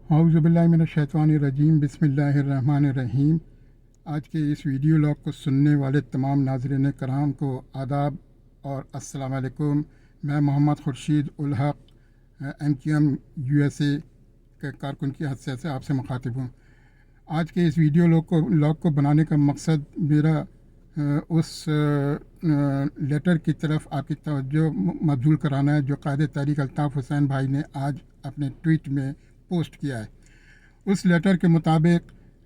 औज़ुबिल्लाहिमिनश्शैतानिर्रजीम बिस्मिल्लाहिर्रहमानिर्रहीम। आज के इस वीडियो लॉग को सुनने वाले तमाम नाज़रीन कराम को आदाब और अस्सलाम वालेकुम। मैं मोहम्मद खुर्शीद उल हक़ MQM USA के कारकुन की हैसियत से आपसे मुखातिब हूँ। आज के इस वीडियो लॉग को बनाने का मकसद मेरा उस लेटर की तरफ आपकी तवज्जो मबज़ूल कराना है जो कायदे तहरीक अल्ताफ़ हुसैन भाई ने आज अपने ट्वीट में पोस्ट किया है। उस लेटर के मुताबिक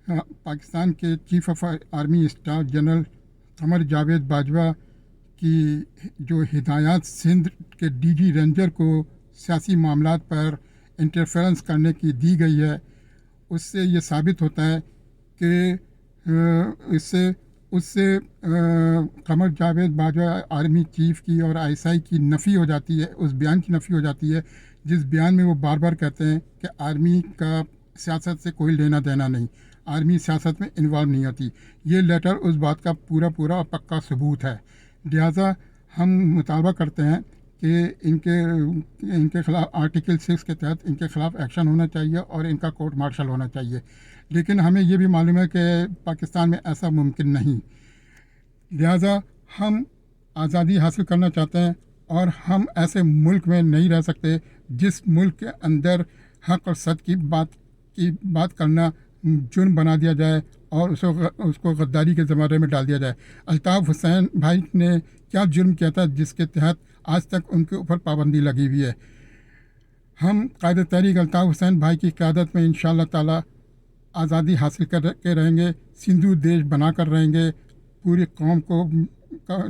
पाकिस्तान के chief of army staff general Qamar Javed Bajwa की जो हिदायत सिंध के DG रेंजर को सियासी मामलात पर इंटरफेरेंस करने की दी गई है, उससे ये साबित होता है कि उससे कमर जावेद बाजवा आर्मी चीफ़ की और ISI की नफ़ी हो जाती है, उस बयान की नफ़ी हो जाती है जिस बयान में वो बार बार कहते हैं कि आर्मी का सियासत से कोई लेना देना नहीं, आर्मी सियासत में इन्वॉल्व नहीं होती। ये लेटर उस बात का पूरा और पक्का सबूत है। लिहाजा हम मुतालबा करते हैं कि इनके ख़िलाफ़ आर्टिकल 6 के तहत इनके ख़िलाफ़ एक्शन होना चाहिए और इनका कोर्ट मार्शल होना चाहिए। लेकिन हमें ये भी मालूम है कि पाकिस्तान में ऐसा मुमकिन नहीं। लिहाजा हम आज़ादी हासिल करना चाहते हैं और हम ऐसे मुल्क में नहीं रह सकते जिस मुल्क के अंदर हक़ और सच की बात करना जुर्म बना दिया जाए और उसको गद्दारी के ज़माने में डाल दिया जाए। अल्ताफ़ हुसैन भाई ने क्या जुर्म किया था जिसके तहत आज तक उनके ऊपर पाबंदी लगी हुई है। हम कायदे तहरीक अल्ताफ़ हुसैन भाई की क़यादत में इंशाअल्लाह ताला आज़ादी हासिल करके रहेंगे, सिंधु देश बना कर रहेंगे। पूरी कौम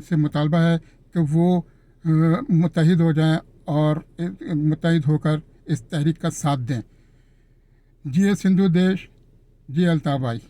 से मुतालबा है कि वो मुत्तहिद हो जाएं और मुत्तहिद होकर इस तहरीक का साथ दें। जिए सिंधु देश, जिए अल्ताफ़ भाई।